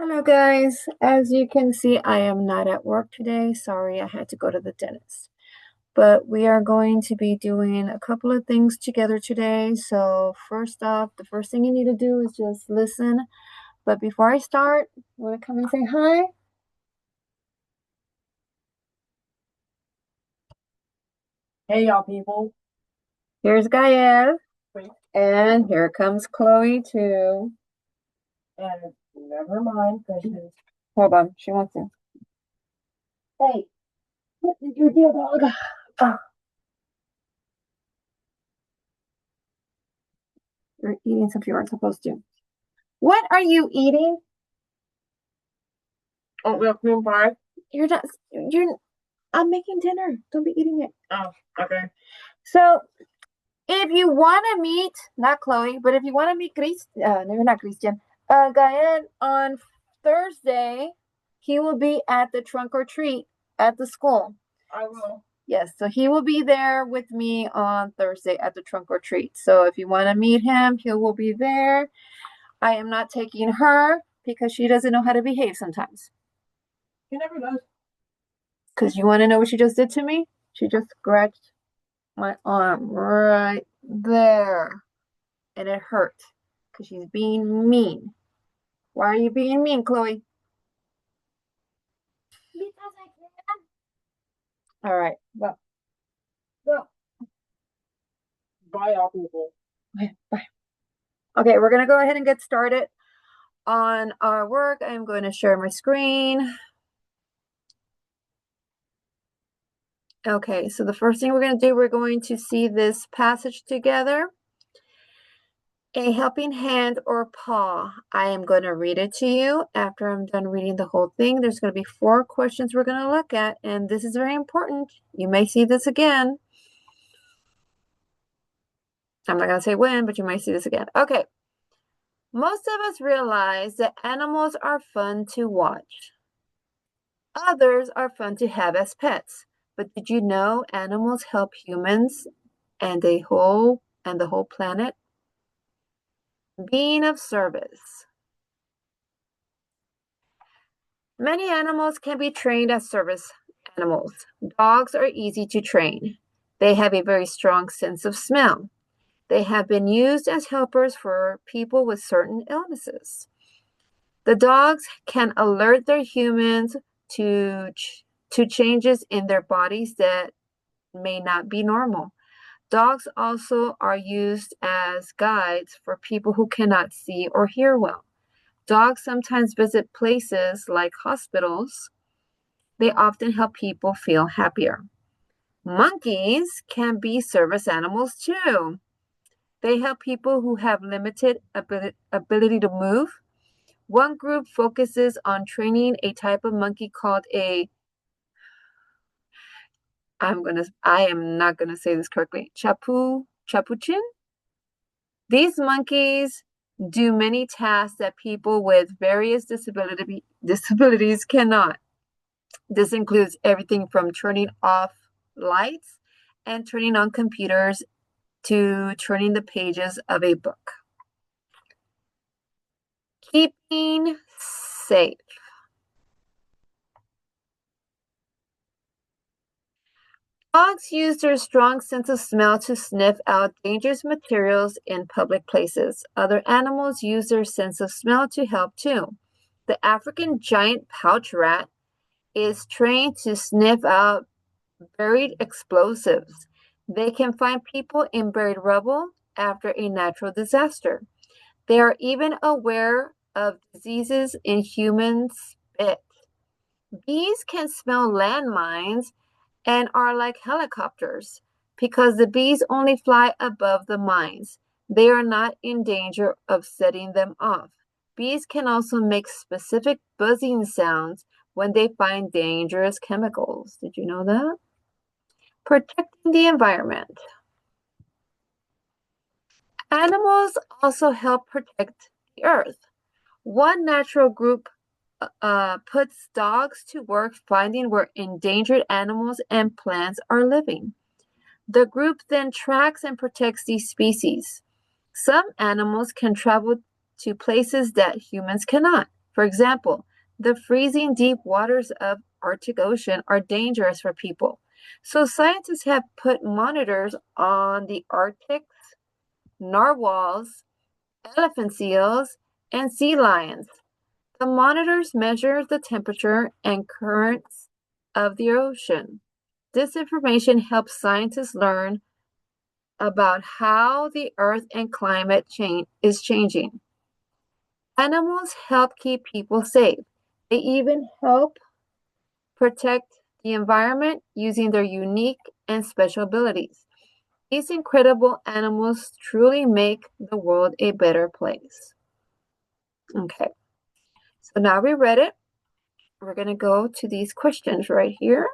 Hello, guys. As you can see, I am not at work today. Sorry, I had to go to the dentist. But we are going to be doing a couple of things together today. So, first off, the first thing you need to do is just listen. But before I start, you want to come and say hi? Hey, y'all people. Here's Gael, Wait, and here comes Chloe, too. and never mind, because Hold on, she wants to. Hey, what did you do, dog? Ah, you're eating something you aren't supposed to. What are you eating? oatmeal cream pie. You're not, you're, I'm making dinner. Don't be eating it. Oh, okay. So if you want to meet, not Chloe, but if you want to meet no, not Christian, Gael on Thursday, he will be at the trunk or treat at the school. I will. Yes, so he will be there with me on Thursday at the trunk or treat. So if you want to meet him, he will be there. I am not taking her because she doesn't know how to behave sometimes. He never does. Because you want to know what she just did to me? She just scratched my arm right there. And it hurt because she's being mean. Why are you being mean, Chloe? Because I can. All right. Well, Bye, y'all people. bye. Okay, we're going to go ahead and get started on our work. I'm going to share my screen. Okay, so the first thing we're going to do, we're going to see this passage together. A helping hand or paw. I am going to read it to you. After I'm done reading the whole thing, there's going to be 4 questions we're going to look at, and this is very important. You may see this again. I'm not going to say when, but you might see this again. Okay. Most of us realize that animals are fun to watch. Others are fun to have as pets. But did you know animals help humans and the whole planet? Being of service. Many animals can be trained as service animals. Dogs are easy to train. They have a very strong sense of smell. They have been used as helpers for people with certain illnesses. The dogs can alert their humans to, to changes in their bodies that may not be normal. Dogs also are used as guides for people who cannot see or hear well. Dogs sometimes visit places like hospitals. They often help people feel happier. Monkeys can be service animals too. They help people who have limited ability to move. One group focuses on training a type of monkey called a I am not gonna say this correctly. Chapuchin. These monkeys do many tasks that people with various disabilities cannot. This includes everything from turning off lights and turning on computers to turning the pages of a book. Keeping safe. Dogs use their strong sense of smell to sniff out dangerous materials in public places. Other animals use their sense of smell to help too. The African giant pouch rat is trained to sniff out buried explosives. They can find people in buried rubble after a natural disaster. They are even aware of diseases in human spit. Bees can smell landmines and are like helicopters because the bees only fly above the mines. They are not in danger of setting them off. Bees can also make specific buzzing sounds when they find dangerous chemicals. Did you know that? Protecting the environment. Animals also help protect the earth. One natural group puts dogs to work finding where endangered animals and plants are living. The group then tracks and protects these species. Some animals can travel to places that humans cannot. For example, the freezing deep waters of Arctic Ocean are dangerous for people. So scientists have put monitors on the Arctic's narwhals, elephant seals, and sea lions. The monitors measure the temperature and currents of the ocean. This information helps scientists learn about how the earth and climate change is changing. Animals help keep people safe. They even help protect the environment using their unique and special abilities. These incredible animals truly make the world a better place. Okay, so now we read it. We're going to go to these questions right here.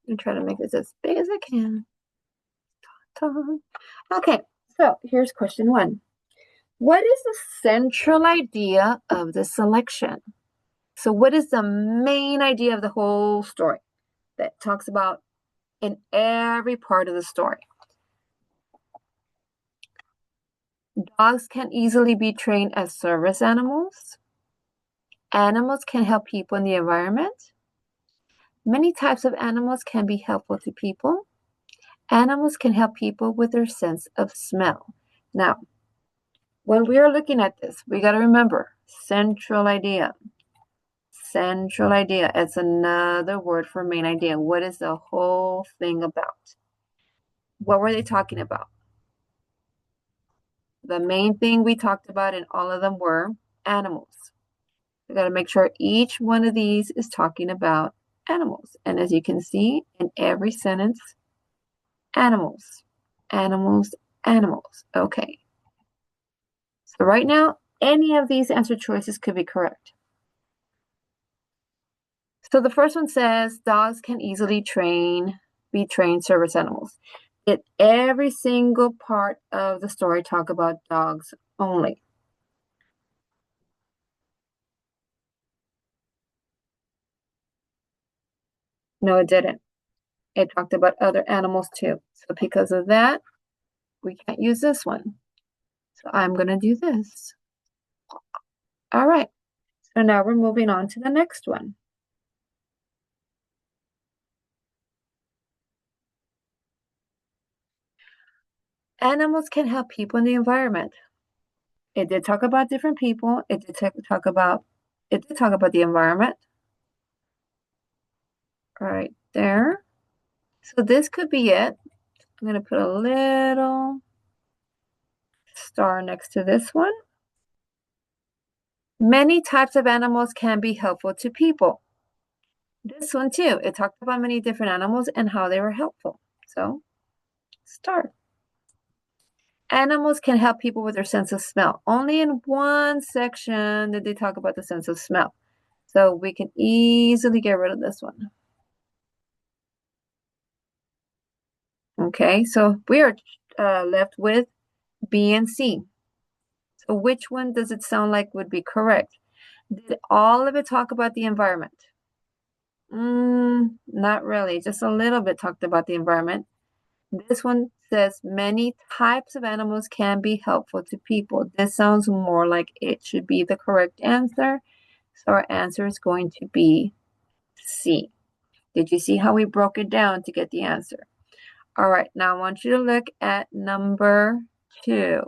And try to make this as big as I can. Okay, so here's question 1. What is the central idea of the selection? So what is the main idea of the whole story that talks about in every part of the story? Dogs can easily be trained as service animals. Animals can help people in the environment. Many types of animals can be helpful to people. Animals can help people with their sense of smell. Now, when we are looking at this, we got to remember central idea. Central idea. It's another word for main idea. What is the whole thing about? What were they talking about? The main thing we talked about in all of them were animals. We got to make sure each one of these is talking about animals. And as you can see in every sentence, animals, animals, animals. Okay. So right now, any of these answer choices could be correct. So the first one says dogs can easily be trained service animals. Did every single part of the story talk about dogs only? No, it didn't. It talked about other animals too. So because of that, we can't use this one. So I'm going to do this. All right. So now we're moving on to the next one. Animals can help people in the environment. It did talk about different people. It did talk about the environment. Right there. So this could be it. I'm going to put a little star next to this one. Many types of animals can be helpful to people. This one too, it talked about many different animals and how they were helpful. So, star. Animals can help people with their sense of smell. Only in one section did they talk about the sense of smell. So we can easily get rid of this one. Okay, so we are left with B and C. So which one does it sound like would be correct? Did all of it talk about the environment? Not really. Just a little bit talked about the environment. This one says many types of animals can be helpful to people. This sounds more like it should be the correct answer. So our answer is going to be C. Did you see how we broke it down to get the answer? All right, now I want you to look at number 2.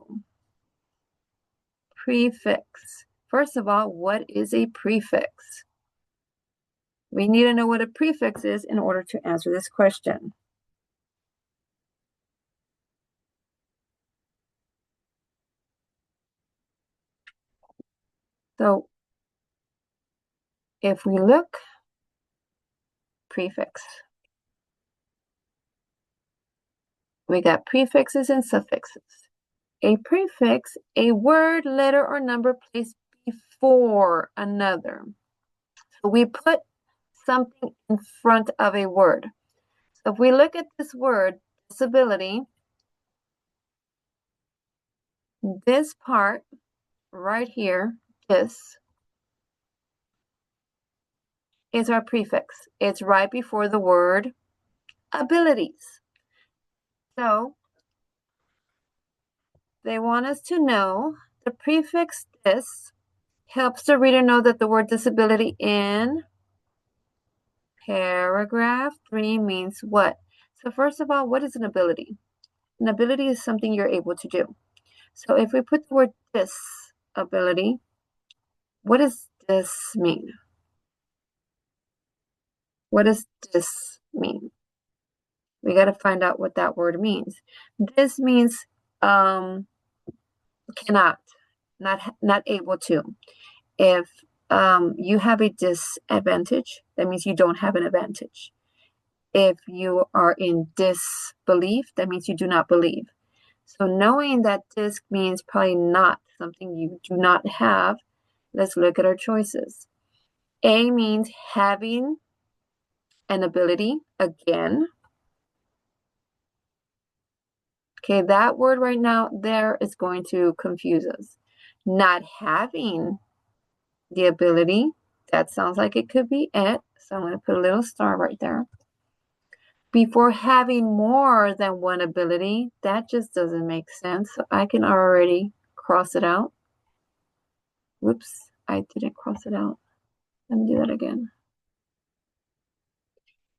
Prefix. First of all, what is a prefix? We need to know what a prefix is in order to answer this question. So if we look, prefix. We got prefixes and suffixes. A prefix, a word, letter, or number placed before another. So we put something in front of a word. So if we look at this word, disability, this part right here, this, is our prefix. It's right before the word abilities. So they want us to know the prefix dis helps the reader know that the word disability in paragraph 3 means what? So first of all, what is an ability? An ability is something you're able to do. So if we put the word disability, what does this mean? What does this mean? We got to find out what that word means. This means cannot, not able to. If you have a disadvantage, that means you don't have an advantage. If you are in disbelief, that means you do not believe. So knowing that this means probably not something you do not have, let's look at our choices. A means having an ability again. Okay, that word right now there is going to confuse us. Not having the ability, that sounds like it could be it. So I'm going to put a little star right there. Before having more than one ability, that just doesn't make sense. So I can already cross it out. Whoops, I didn't cross it out. Let me do that again.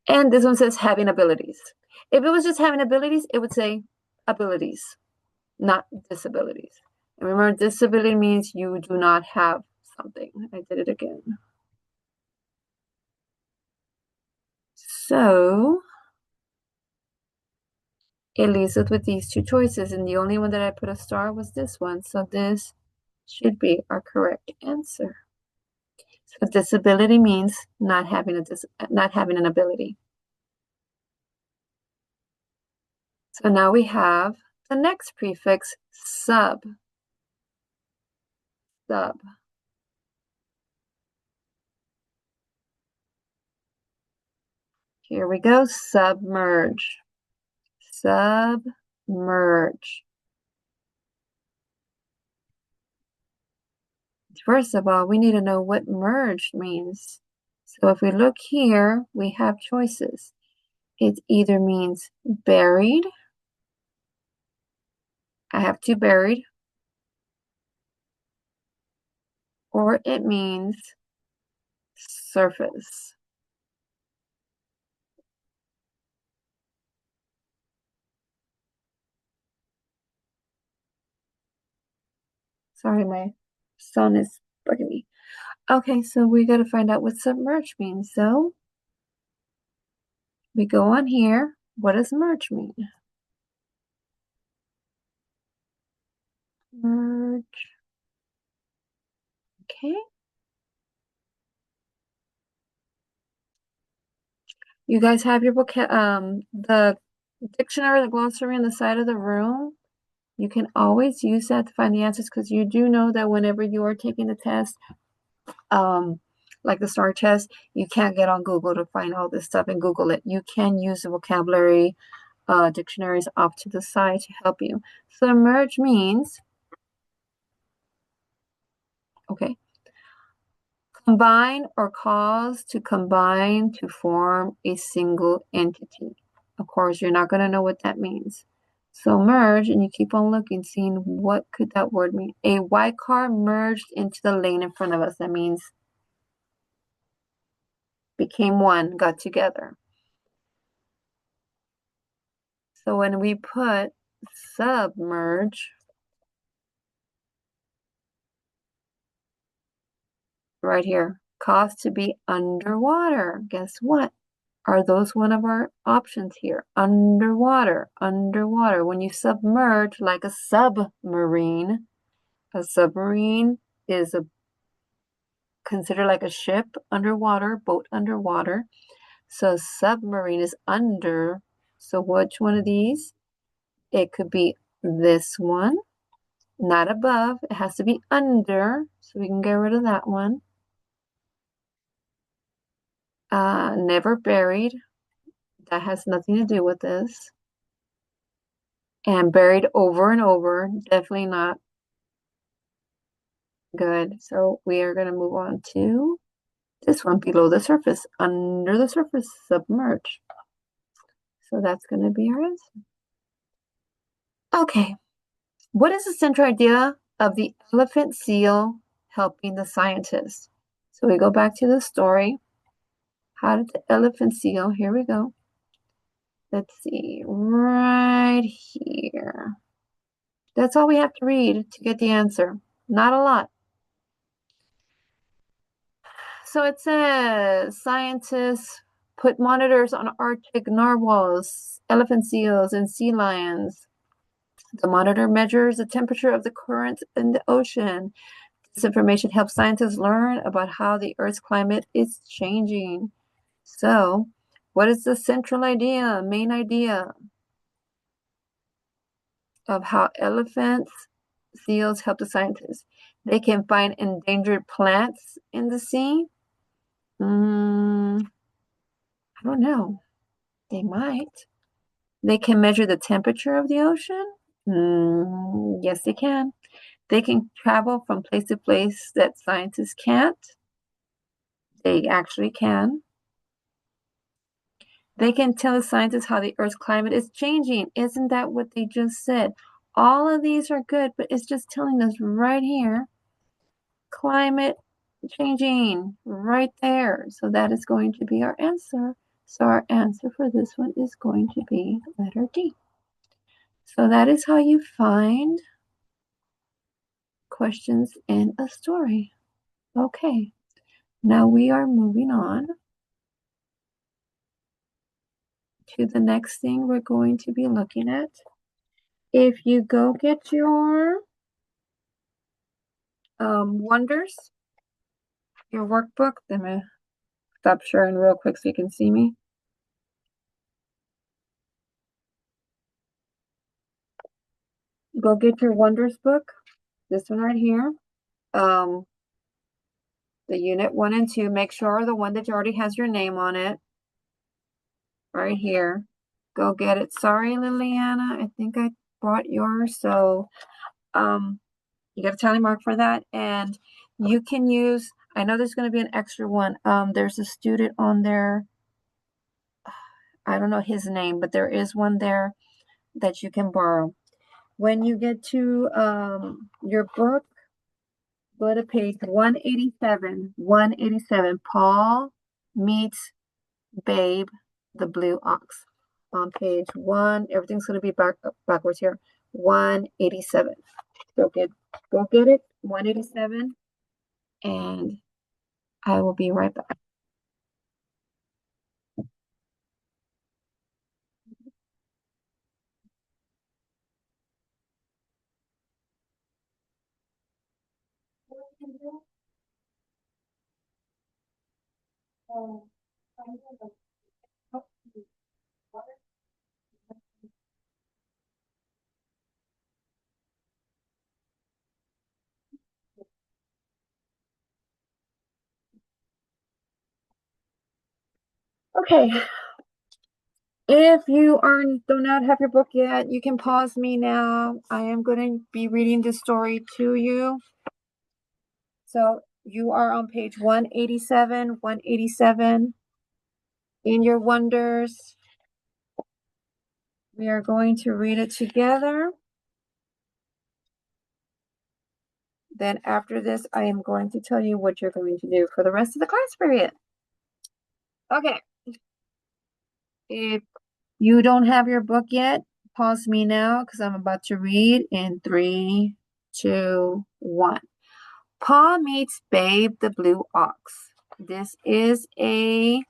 And this one says having abilities. If it was just having abilities, it would say abilities, not disabilities. And remember, disability means you do not have something. I did it again. So it leaves us with these two choices, and the only one that I put a star was this one. So this should be our correct answer. So disability means not having an ability. So now we have the next prefix, sub. Sub. Here we go, submerge. Submerge. First of all, we need to know what merged means. So if we look here, we have choices. It either means buried. I have two buried. Or it means surface. Sorry, my son is bugging me. Okay, so we got to find out what submerge means. So we go on here. What does merge mean? Merge. Okay. You guys have your the dictionary, the glossary on the side of the room. You can always use that to find the answers because you do know that whenever you are taking the test, like the STAR test, you can't get on Google to find all this stuff and Google it. You can use the vocabulary dictionaries off to the side to help you. So merge means, okay, combine or cause to combine to form a single entity. Of course, you're not going to know what that means. So merge, and you keep on looking, seeing what could that word mean. A white car merged into the lane in front of us. That means became one, got together. So when we put submerge right here, cause to be underwater. Guess what? Are those one of our options here? Underwater, underwater. When you submerge like a submarine is considered like a ship underwater, boat underwater. So submarine is under. So which one of these? It could be this one, not above. It has to be under. So we can get rid of that one. Never buried. That has nothing to do with this. And buried over and over, definitely not good. So we are going to move on to this one, below the surface, under the surface, submerge. So that's going to be our answer. Okay, What is the central idea of the elephant seal helping the scientists? So we go back to the story. How did the elephant seal? Here we go. Let's see, right here. That's all we have to read to get the answer. Not a lot. So it says scientists put monitors on Arctic narwhals, elephant seals, and sea lions. The monitor measures the temperature of the currents in the ocean. This information helps scientists learn about how the Earth's climate is changing. So, what is the central idea, main idea of how elephants, seals help the scientists? They can find endangered plants in the sea. I don't know. They might. They can measure the temperature of the ocean. Yes, they can. They can travel from place to place that scientists can't. They actually can. They can tell the scientists how the Earth's climate is changing. Isn't that what they just said? All of these are good, but it's just telling us right here, climate changing right there. So that is going to be our answer. So our answer for this one is going to be letter D. So that is how you find questions in a story. Okay, now we are moving on to the next thing we're going to be looking at. If you go get your wonders, your workbook, let me stop sharing real quick so you can see me. Go get your wonders book, this one right here. The unit 1 and 2, make sure the one that already has your name on it, right here. Go get it. Sorry, Liliana, I think I brought yours, so you got a tally mark for that, and you can use, I know there's going to be an extra one. There's a student on there, I don't know his name, but there is one there that you can borrow. When you get to your book, go to page 187. 187. Paul meets Babe, the blue ox. On page 1, everything's going to be backwards here. 187. Go get it. 187. And I will be right back. Okay. If you do not have your book yet, you can pause me now. I am going to be reading the story to you. So you are on page 187, 187 in your wonders. We are going to read it together. Then after this, I am going to tell you what you're going to do for the rest of the class period. Okay. If you don't have your book yet, pause me now because I'm about to read in 3, 2, 1. Paul meets Babe the blue ox. This is a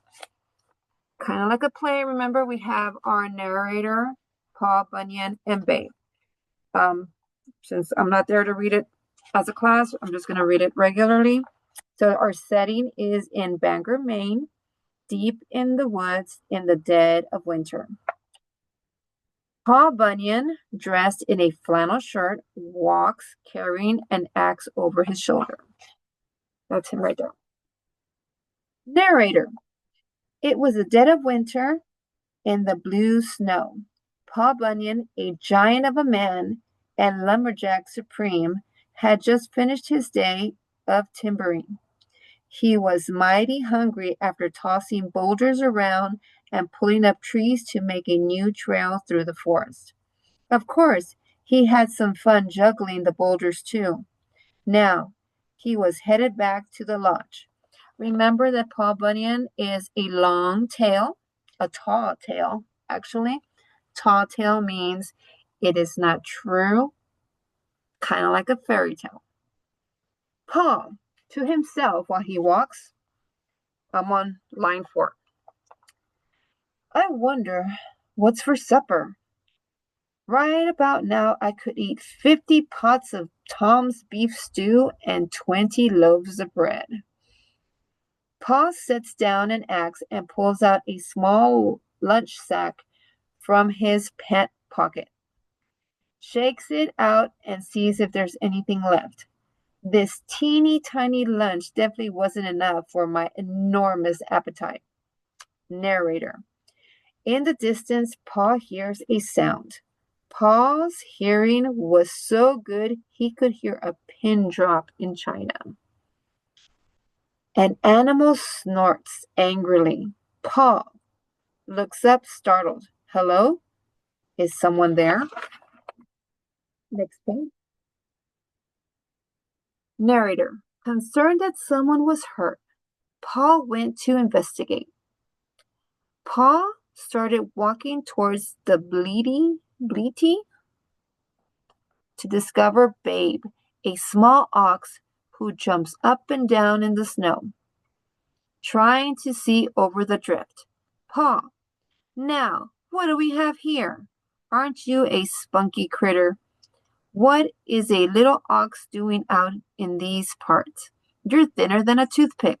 kind of like a play. Remember, we have our narrator, Paul Bunyan, and Babe. Since I'm not there to read it as a class, I'm just going to read it regularly. So our setting is in Bangor, Maine, deep in the woods in the dead of winter. Paul Bunyan, dressed in a flannel shirt, walks carrying an axe over his shoulder. That's him right there. Narrator. It was the dead of winter in the blue snow. Paul Bunyan, a giant of a man and lumberjack supreme, had just finished his day of timbering. He was mighty hungry after tossing boulders around and pulling up trees to make a new trail through the forest. Of course, He had some fun juggling the boulders too. Now, he was headed back to the lodge. Remember that Paul Bunyan is a long tail, a tall tail, actually. Tall tail means it is not true, kind of like a fairy tale. Paul, to himself while he walks, I'm on line 4. I wonder what's for supper. Right about now, I could eat 50 pots of Tom's beef stew and 20 loaves of bread. Paul sets down an axe and pulls out a small lunch sack from his pant pocket, shakes it out, and sees if there's anything left. This teeny tiny lunch definitely wasn't enough for my enormous appetite. Narrator. In the distance, Paul hears a sound. Paul's hearing was so good he could hear a pin drop in China. An animal snorts angrily. Paul looks up, startled. Hello? Is someone there? Next page. Narrator. Concerned that someone was hurt, Paul went to investigate. Paul started walking towards the bleaty to discover Babe, a small ox who jumps up and down in the snow, trying to see over the drift. Paul, now, what do we have here? Aren't you a spunky critter? What is a little ox doing out in these parts? You're thinner than a toothpick.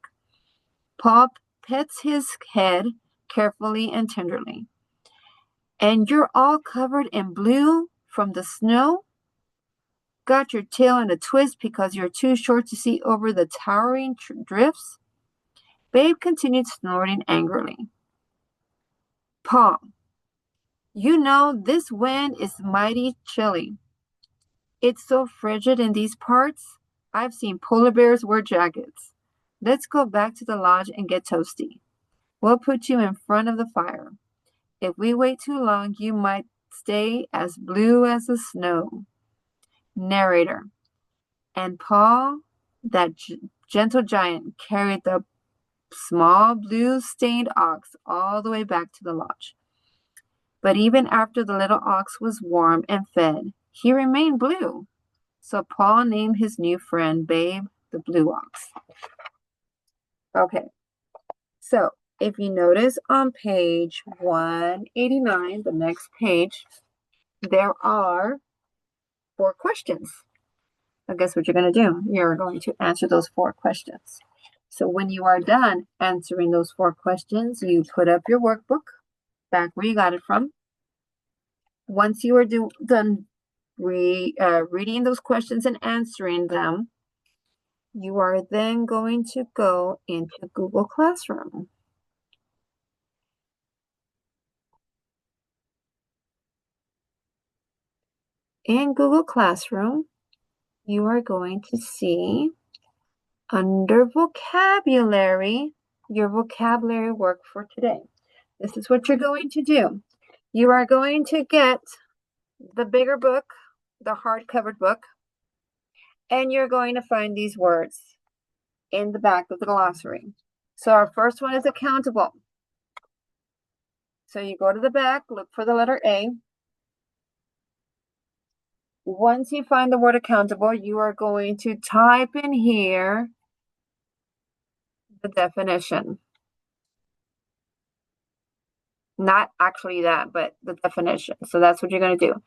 Paul pets his head carefully and tenderly. And you're all covered in blue from the snow? Got your tail in a twist because you're too short to see over the towering drifts? Babe continued snorting angrily. Paul, you know this wind is mighty chilly. It's so frigid in these parts. I've seen polar bears wear jackets. Let's go back to the lodge and get toasty. We'll put you in front of the fire. If we wait too long, you might stay as blue as the snow. Narrator. And Paul, that gentle giant, carried the small blue-stained ox all the way back to the lodge. But even after the little ox was warm and fed, he remained blue. So Paul named his new friend Babe the Blue Ox. Okay, so if you notice on page 189, the next page, there are 4 questions. I guess what you're going to do, you're going to answer those 4 questions. So when you are done answering those 4 questions, you put up your workbook back where you got it from. Once you are done reading those questions and answering them, you are then going to go into Google Classroom. In Google Classroom, you are going to see under vocabulary, your vocabulary work for today. This is what you're going to do. You are going to get the bigger book, the hard-covered book, and you're going to find these words in the back of the glossary. So our first one is accountable. So you go to the back, look for the letter A. Once you find the word accountable, you are going to type in here the definition. Not actually that, but the definition. So that's what you're going to do.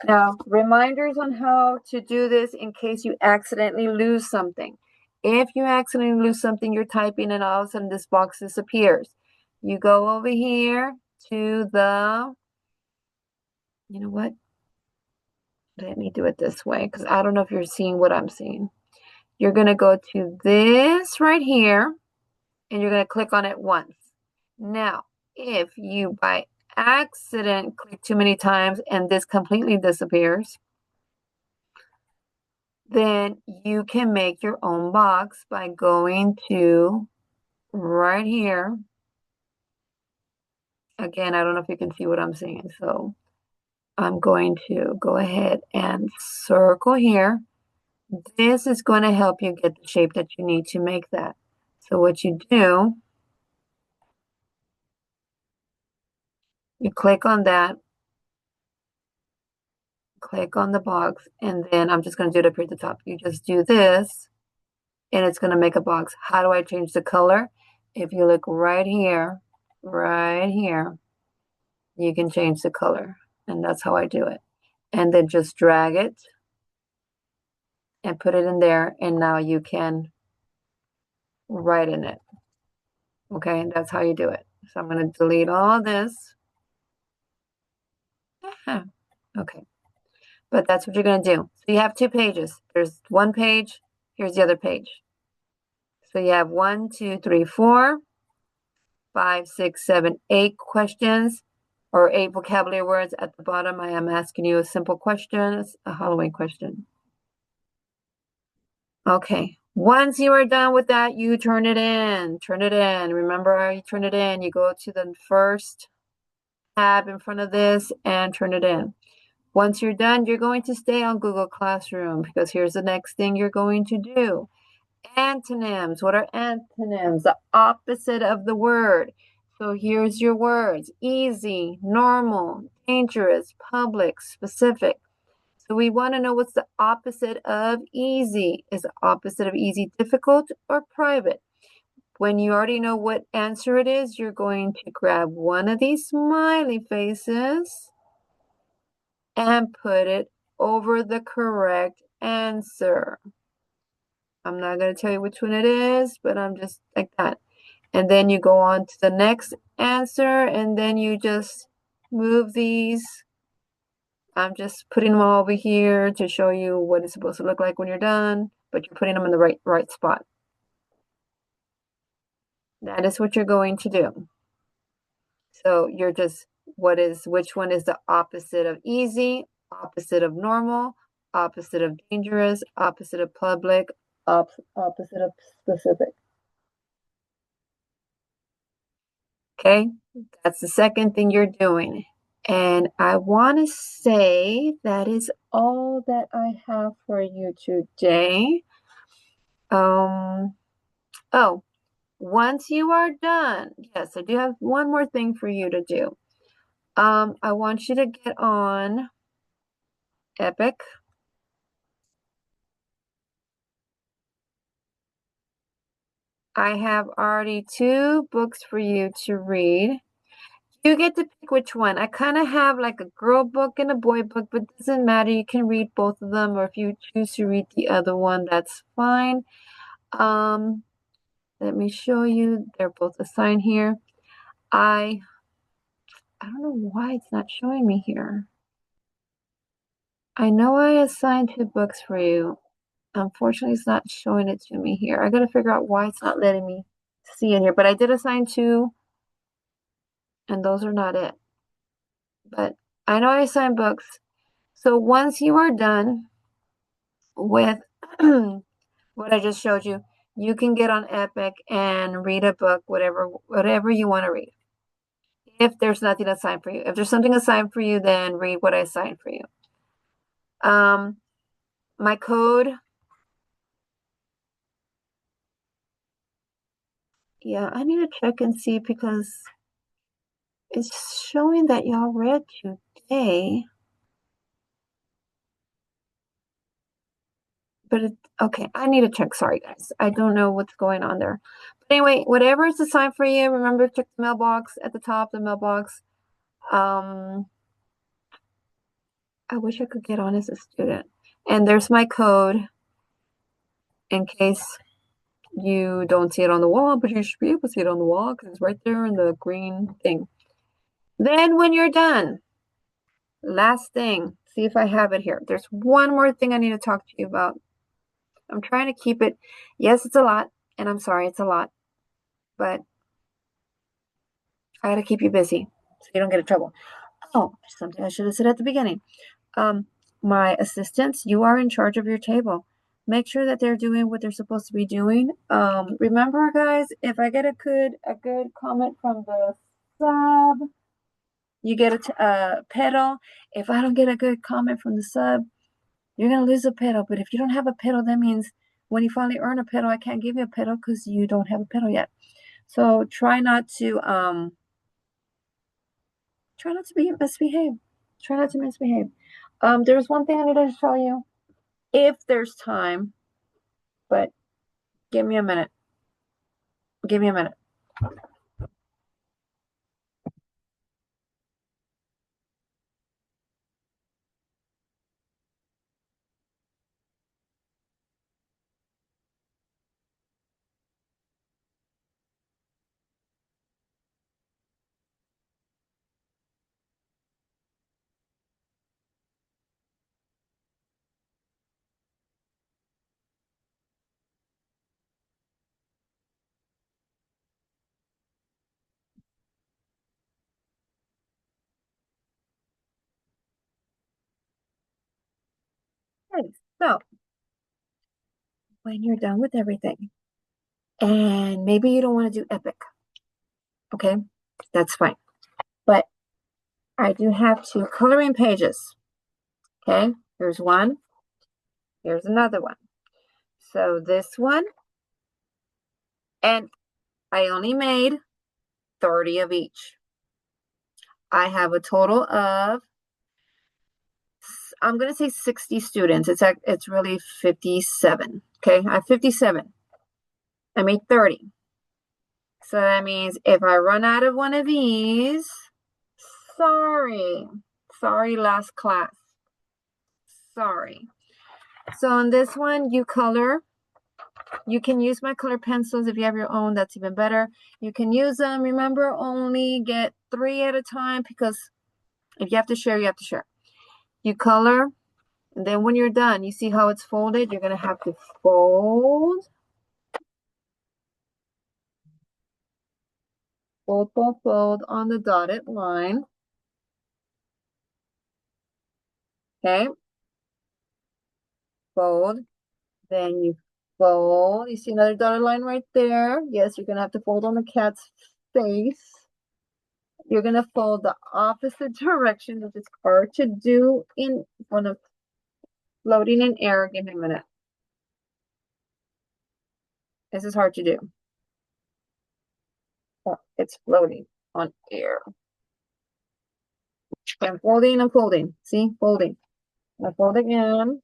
Now, reminders on how to do this in case you accidentally lose something. If you accidentally lose something, you're typing and all of a sudden this box disappears. You go over here to the, you know what? Let me do it this way because I don't know if you're seeing what I'm seeing. You're going to go to this right here and you're going to click on it once. Now, if you by accident click too many times and this completely disappears, then you can make your own box by going to right here. Again, I don't know if you can see what I'm saying. So I'm going to go ahead and circle here. This is going to help you get the shape that you need to make that. So what you do, you click on that, click on the box, and then I'm just going to do it up here at the top. You just do this, and it's going to make a box. How do I change the color? If you look right here, you can change the color, and that's how I do it. And then just drag it and put it in there, and now you can write in it. Okay, that's how you do it. So I'm going to delete all this. Okay, but that's what you're going to do. So you have 2 pages. There's one page. Here's the other page. So you have 1, 2, 3, 4, 5, 6, 7, 8 questions or 8 vocabulary words. At the bottom, I am asking you a simple question. It's a Halloween question. Okay. Once you are done with that, you turn it in. Turn it in. Remember how you turn it in. You go to the first tab in front of this and turn it in. Once you're done, you're going to stay on Google Classroom because here's the next thing you're going to do. Antonyms. What are antonyms? The opposite of the word. So here's your words. Easy, normal, dangerous, public, specific. So we want to know what's the opposite of easy. Is the opposite of easy difficult or private? When you already know what answer it is, you're going to grab one of these smiley faces and put it over the correct answer. I'm not going to tell you which one it is, but I'm just like that. And then you go on to the next answer, and then you just move these. I'm just putting them all over here to show you what it's supposed to look like when you're done, but you're putting them in the right spot. That is what you're going to do. So you're just, which one is the opposite of easy, opposite of normal, opposite of dangerous, opposite of public, opposite of specific. Okay, that's the second thing you're doing. And I want to say that is all that I have for you today. Oh, once you are done, yes, I do have one more thing for you to do. I want you to get on Epic. I have already 2 books for you to read. You get to pick which one. I kind of have like a girl book and a boy book, but it doesn't matter. You can read both of them, or if you choose to read the other one, that's fine. Let me show you. They're both assigned here. I don't know why it's not showing me here. I know I assigned 2 books for you. Unfortunately, it's not showing it to me here. I gotta figure out why it's not letting me see in here, but I did assign 2, and those are not it. But I know I assigned books. So once you are done with what I just showed you, you can get on Epic and read a book, whatever you want to read. If there's nothing assigned for you. If there's something assigned for you, then read what I assigned for you. My code, yeah, I need to check and see because it's showing that y'all read today. But okay, I need to check. Sorry, guys. I don't know what's going on there. But anyway, whatever is assigned for you, remember to check the mailbox at the top, the mailbox. I wish I could get on as a student. And there's my code in case you don't see it on the wall, but you should be able to see it on the wall because it's right there in the green thing. Then when you're done, last thing, see if I have it here. There's one more thing I need to talk to you about. I'm trying to keep it. Yes, it's a lot, and I'm sorry, it's a lot, but I got to keep you busy so you don't get in trouble. Oh, something I should have said at the beginning. My assistants, you are in charge of your table. Make sure that they're doing what they're supposed to be doing. Remember, guys, if I get a good comment from the sub, You get a pedal. If I don't get a good comment from the sub, you're going to lose a pedal. But if you don't have a pedal, that means when you finally earn a pedal, I can't give you a pedal because you don't have a pedal yet. So try not to be misbehave. Try not to misbehave. There's one thing I need to show you if there's time, but give me a minute. Give me a minute. Okay, so when you're done with everything, and maybe you don't want to do epic, okay? That's fine. But I do have two coloring pages. Okay, here's one. Here's another one. So this one, and I only made 30 of each. I have a total of, I'm going to say 60 students. It's really 57. Okay, I have 57. I made 30. So that means if I run out of one of these, sorry. Sorry, last class. Sorry. So on this one, you color. You can use my color pencils if you have your own. That's even better. You can use them. Remember, only get 3 at a time because if you have to share, you have to share. You color, and then when you're done, you see how it's folded? You're going to have to fold. Fold, fold, fold on the dotted line. Okay. Fold. Then you fold. You see another dotted line right there? Yes, you're going to have to fold on the cat's face. You're going to fold the opposite direction, which is hard to do in one of floating in air. Give me a minute. This is hard to do. Oh, it's floating on air. I'm folding and folding. See, folding. I fold again.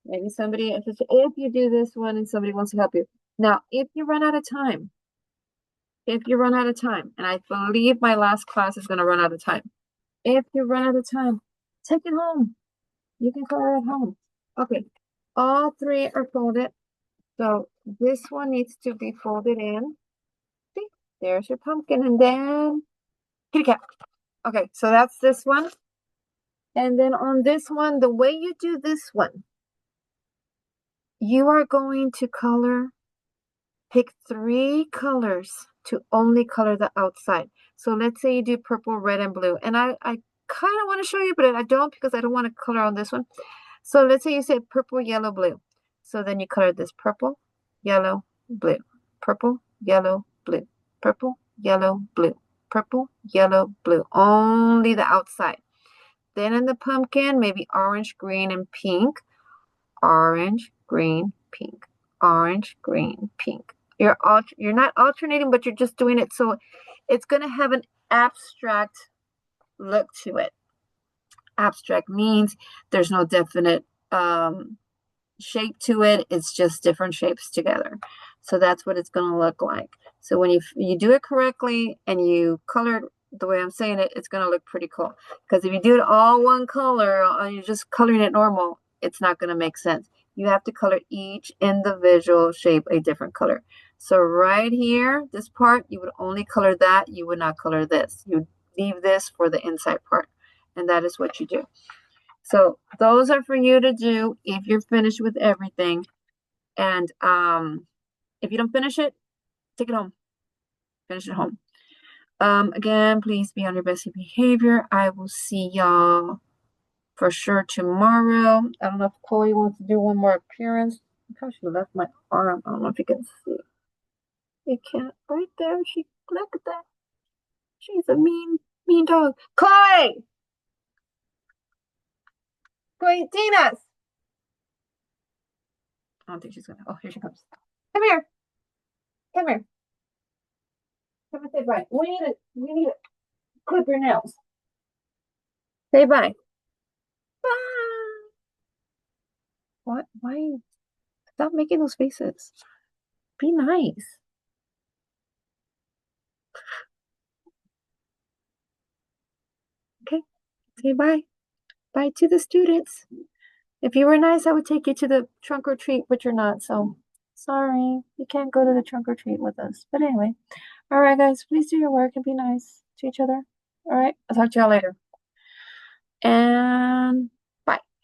Maybe somebody, if you do this one and somebody wants to help you. Now, if you run out of time, and I believe my last class is going to run out of time. If you run out of time, take it home. You can color at home. Okay, all 3 are folded. So this one needs to be folded in. See, there's your pumpkin, and then kitty cat. Okay, so that's this one. And then on this one, the way you do this one, you are going to pick 3 colors to only color the outside. So let's say you do purple, red, and blue. And I kind of want to show you, but I don't because I don't want to color on this one. So let's say you say purple, yellow, blue. So then you color this purple, yellow, blue, purple, yellow, blue, purple, yellow, blue, purple, yellow, blue. Only the outside. Then in the pumpkin, maybe orange, green, and pink. Orange, green, pink. Orange, green, pink. You're not alternating, but you're just doing it so it's going to have an abstract look to it. Abstract means there's no definite shape to it. It's just different shapes together. So that's what it's going to look like. So when you do it correctly and you color it the way I'm saying it, it's going to look pretty cool. Because if you do it all one color or you're just coloring it normal, it's not going to make sense. You have to color each individual shape a different color. So right here, this part, you would only color that. You would not color this. You leave this for the inside part. And that is what you do. So those are for you to do if you're finished with everything. And if you don't finish it, take it home. Finish it home. Again, please be on your best behavior. I will see y'all for sure tomorrow. I don't know if Chloe wants to do one more appearance. I probably should have left my arm. I don't know if you can see. You can't. Right there. Look at that. She's a mean Mean dog. Chloe! Chloe, Dina's. I don't think she's gonna. Oh, here she comes. Come here. Come here. Come and say bye. We need to clip your nails. Say bye. Bye. What? Why? Stop making those faces. Be nice. Okay. Say bye. Bye to the students. If you were nice, I would take you to the trunk or treat, but you're not. So sorry. You can't go to the trunk or treat with us. But anyway. All right, guys. Please do your work and be nice to each other. All right. I'll talk to y'all later. And